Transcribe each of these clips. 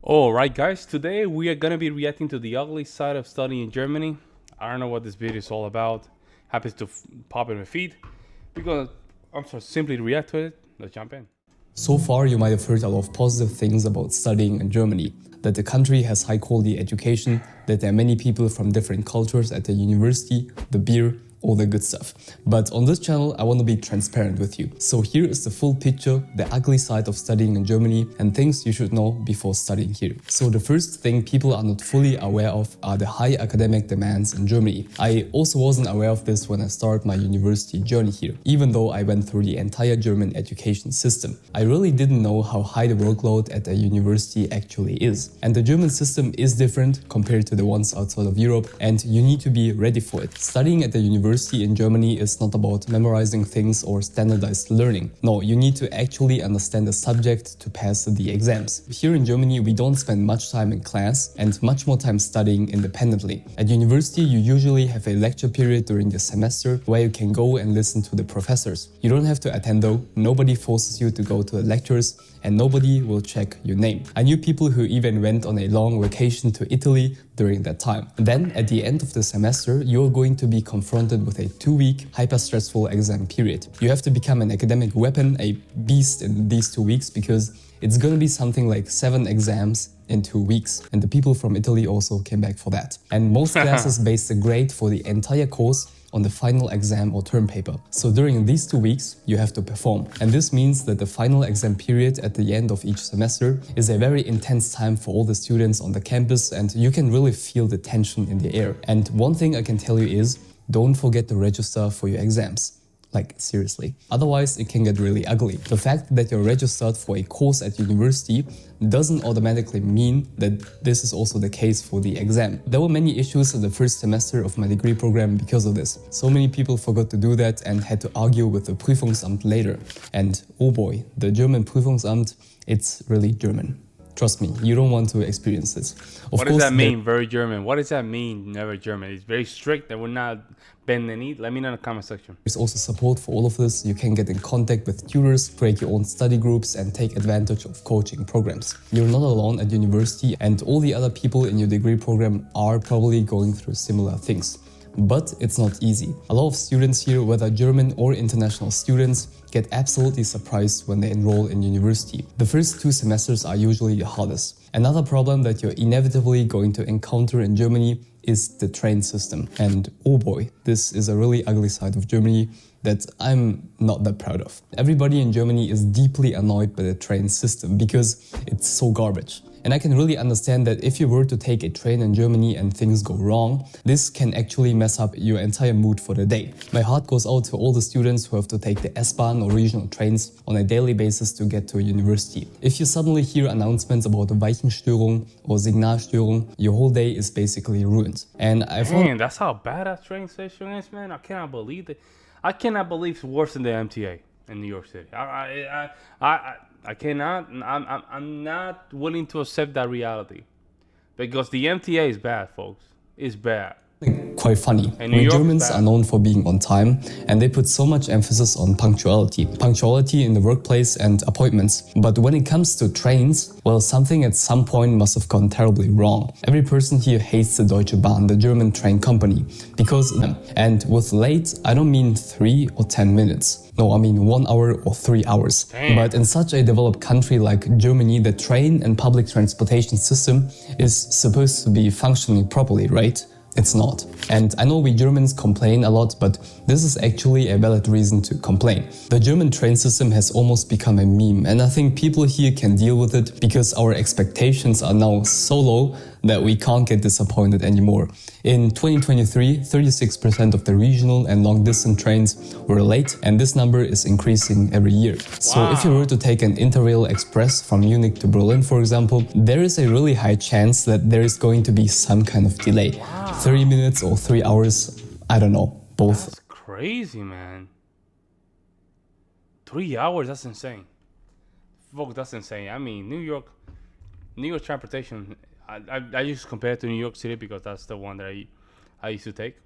All right, guys. Today we are gonna be reacting to the ugly side of studying in Germany. I don't know what this video is all about. Happens to pop in my feed because I'm so simply react to it. Let's jump in. So far, you might have heard a lot of positive things about studying in Germany, that the country has high quality education, that there are many people from different cultures at the university, the beer, all the good stuff. But on this channel, I want to be transparent with you. So here is the full picture, the ugly side of studying in Germany, and things you should know before studying here. So the first thing people are not fully aware of are the high academic demands in Germany. I also wasn't aware of this when I started my university journey here, even though I went through the entire German education system. I really didn't know how high the workload at a university actually is. And the German system is different compared to the ones outside of Europe, and you need to be ready for it. Studying at the university in Germany is not about memorizing things or standardized learning. No, you need to actually understand the subject to pass the exams. Here in Germany, we don't spend much time in class and much more time studying independently. At university, you usually have a lecture period during the semester where you can go and listen to the professors. You don't have to attend though, nobody forces you to go to the lectures, and nobody will check your name. I knew people who even went on a long vacation to Italy during that time. Then, at the end of the semester, you're going to be confronted with a 2-week hyper-stressful exam period. You have to become an academic weapon, a beast in these 2 weeks, because it's gonna be something like 7 exams in 2 weeks. And the people from Italy also came back for that. And most classes base the grade for the entire course on the final exam or term paper. So during these 2 weeks, you have to perform. And this means that the final exam period at the end of each semester is a very intense time for all the students on the campus, and you can really feel the tension in the air. And one thing I can tell you is, don't forget to register for your exams. Like, seriously. Otherwise, it can get really ugly. The fact that you're registered for a course at university doesn't automatically mean that this is also the case for the exam. There were many issues in the first semester of my degree program because of this. So many people forgot to do that and had to argue with the Prüfungsamt later. And oh boy, the German Prüfungsamt, it's really German. Trust me, you don't want to experience this. What does that mean? Very German. What does that mean? Never German. It's very strict. They will not bend the knee. Let me know in the comment section. There's also support for all of this. You can get in contact with tutors, create your own study groups, and take advantage of coaching programs. You're not alone at university, and all the other people in your degree program are probably going through similar things. But it's not easy. A lot of students here, whether German or international students, get absolutely surprised when they enroll in university. The first 2 semesters are usually the hardest. Another problem that you're inevitably going to encounter in Germany is the train system. And oh boy, this is a really ugly side of Germany that I'm not that proud of. Everybody in Germany is deeply annoyed by the train system because it's so garbage. And I can really understand that if you were to take a train in Germany and things go wrong, this can actually mess up your entire mood for the day. My heart goes out to all the students who have to take the S-Bahn or regional trains on a daily basis to get to a university. If you suddenly hear announcements about Weichenstörung or Signalstörung, your whole day is basically ruined. And I found Man, that's how bad that train station is, man. I cannot believe it. I cannot believe it's worse than the MTA in New York City. I cannot. I'm not willing to accept that reality because the MTA is bad, folks. It's bad. quite funny. And New We York is Germans bad. are known for being on time, and they put so much emphasis on punctuality. Punctuality in the workplace and appointments. But when it comes to trains, well, something at some point must have gone terribly wrong. Every person here hates the Deutsche Bahn, the German train company, because and with late, I don't mean 3 or 10 minutes. No, I mean 1 hour or 3 hours. Damn. But in such a developed country like Germany, the train and public transportation system is supposed to be functioning properly, right? It's not. And I know we Germans complain a lot, but this is actually a valid reason to complain. The German train system has almost become a meme, and I think people here can deal with it because our expectations are now so low that we can't get disappointed anymore. In 2023, 36% of the regional and long-distance trains were late, and this number is increasing every year. So if you were to take an Interrail Express from Munich to Berlin, for example, there is a really high chance that there is going to be some kind of delay. 30 minutes or 3 hours, I don't know, both. That's crazy, man. 3 hours, that's insane. Folks, that's insane. I mean, New York transportation, I used to compare it to New York City because that's the one that I used to take.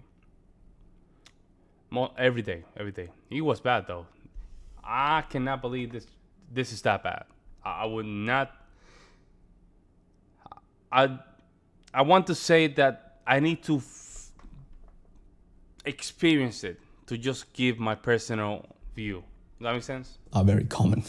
Every day. It was bad though. I cannot believe this is that bad. I would not I I want to say that I need to experience it to just give my personal view. Does that make sense? Are very common.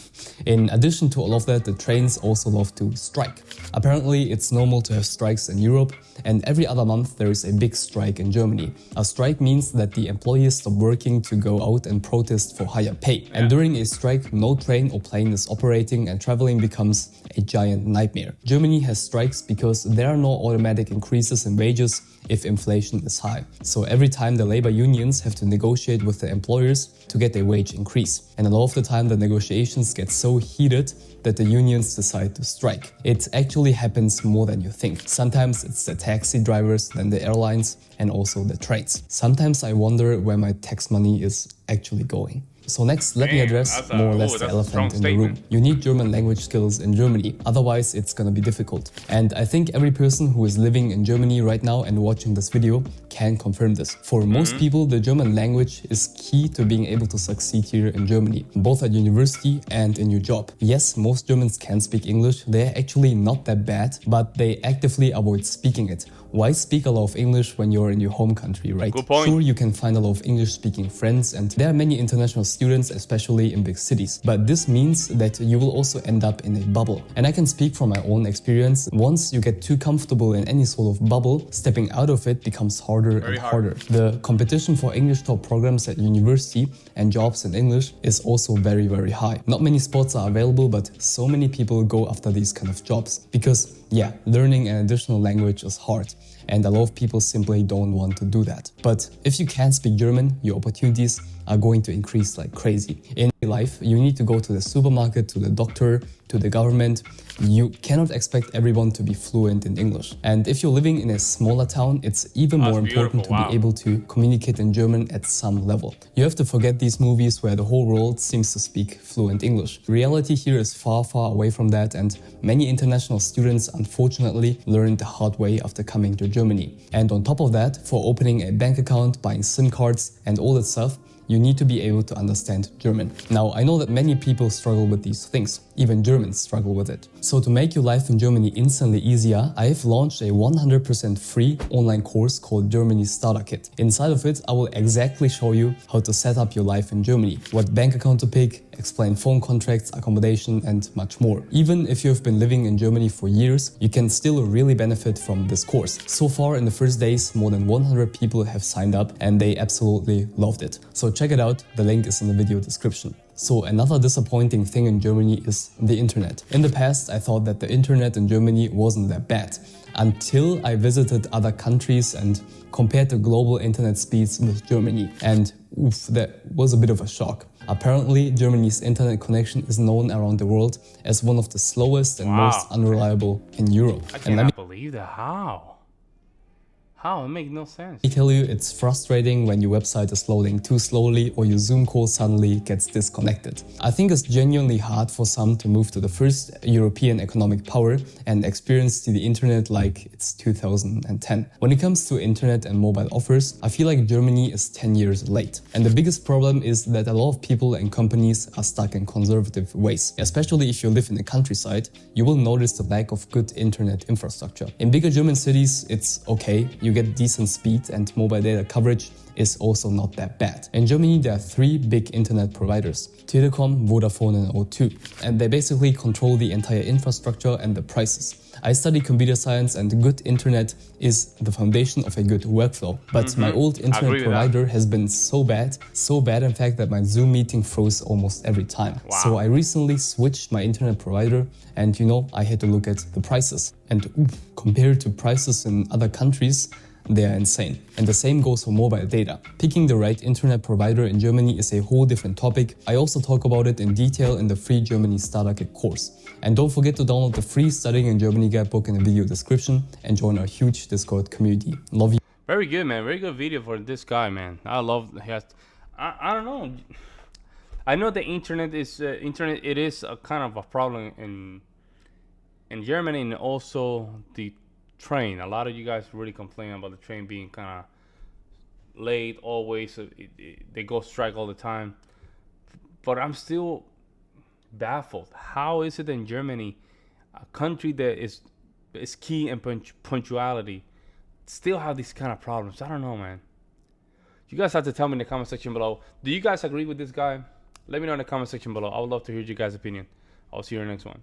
In addition to all of that, the trains also love to strike. Apparently, it's normal to have strikes in Europe, and every other month there is a big strike in Germany. A strike means that the employees stop working to go out and protest for higher pay. And during a strike, no train or plane is operating and traveling becomes a giant nightmare. Germany has strikes because there are no automatic increases in wages if inflation is high. So every time the labor unions have to negotiate with the employers to get a wage increase. And a lot of the time the negotiations get so heated that the unions decide to strike. It actually happens more than you think. Sometimes it's the taxi drivers, then the airlines, and also the trains. Sometimes I wonder where my tax money is actually going. So next, let me address more or less the elephant in the room. You need German language skills in Germany, otherwise it's gonna be difficult. And I think every person who is living in Germany right now and watching this video can confirm this. For most people, the German language is key to being able to succeed here in Germany, both at university and in your job. Yes, most Germans can speak English, they're actually not that bad, but they actively avoid speaking it. Why speak a lot of English when you're in your home country, right? Good point. Sure, you can find a lot of English-speaking friends, and there are many international students, especially in big cities. But this means that you will also end up in a bubble. And I can speak from my own experience. Once you get too comfortable in any sort of bubble, stepping out of it becomes harder and harder. The competition for English top programs at university and jobs in English is also very, very high. Not many spots are available, but so many people go after these kind of jobs because, yeah, learning an additional language is hard. And a lot of people simply don't want to do that. But if you can speak German, your opportunities are going to increase like crazy. In life, you need to go to the supermarket, to the doctor, to the government. You cannot expect everyone to be fluent in English. And if you're living in a smaller town, it's even more important to be able to communicate in German at some level. You have to forget these movies where the whole world seems to speak fluent English. Reality here is far, far away from that, and many international students unfortunately learned the hard way after coming to Germany. And on top of that, for opening a bank account, buying SIM cards and all that stuff, you need to be able to understand German. Now, I know that many people struggle with these things. Even Germans struggle with it. So to make your life in Germany instantly easier, I have launched a 100% free online course called Germany Starter Kit. Inside of it, I will exactly show you how to set up your life in Germany, what bank account to pick, explain phone contracts, accommodation, and much more. Even if you have been living in Germany for years, you can still really benefit from this course. So far in the first days, more than 100 people have signed up and they absolutely loved it. So check it out, the link is in the video description. So another disappointing thing in Germany is the internet. In the past, I thought that the internet in Germany wasn't that bad, until I visited other countries and compared the global internet speeds with Germany. And oof, that was a bit of a shock. Apparently, Germany's internet connection is known around the world as one of the slowest and most unreliable in Europe. I cannot believe that. How? How? It makes no sense. I tell you, it's frustrating when your website is loading too slowly or your Zoom call suddenly gets disconnected. I think it's genuinely hard for some to move to the first European economic power and experience the internet like it's 2010. When it comes to internet and mobile offers, I feel like Germany is 10 years late. And the biggest problem is that a lot of people and companies are stuck in conservative ways. Especially if you live in the countryside, you will notice the lack of good internet infrastructure. In bigger German cities, it's okay. You get decent speed and mobile data coverage is also not that bad. In Germany, there are 3 big internet providers: Telekom, Vodafone and O2. And they basically control the entire infrastructure and the prices. I study computer science and good internet is the foundation of a good workflow. But my old internet provider has been so bad in fact that my Zoom meeting froze almost every time. So I recently switched my internet provider and I had to look at the prices. And compared to prices in other countries, they are insane. And the same goes for mobile data. Picking the right internet provider in Germany is a whole different topic. I also talk about it in detail in the free Germany Starter Kit course. And don't forget to download the free Studying in Germany guidebook in the video description and join our huge Discord community. Love you. Very good, man. Very good video for this guy, man. I love. I don't know. I know the internet is It is a kind of a problem in Germany, and also the train. A lot of you guys really complain about the train being kind of late always. They go strike all the time. But I'm still baffled. How is it in Germany, a country that is is key and punctuality, still have these kind of problems. I don't know, man. You guys have to tell me in the comment section below. Do you guys agree with this guy? Let me know in the comment section below. I would love to hear your guys' opinion. I'll see you in the next one.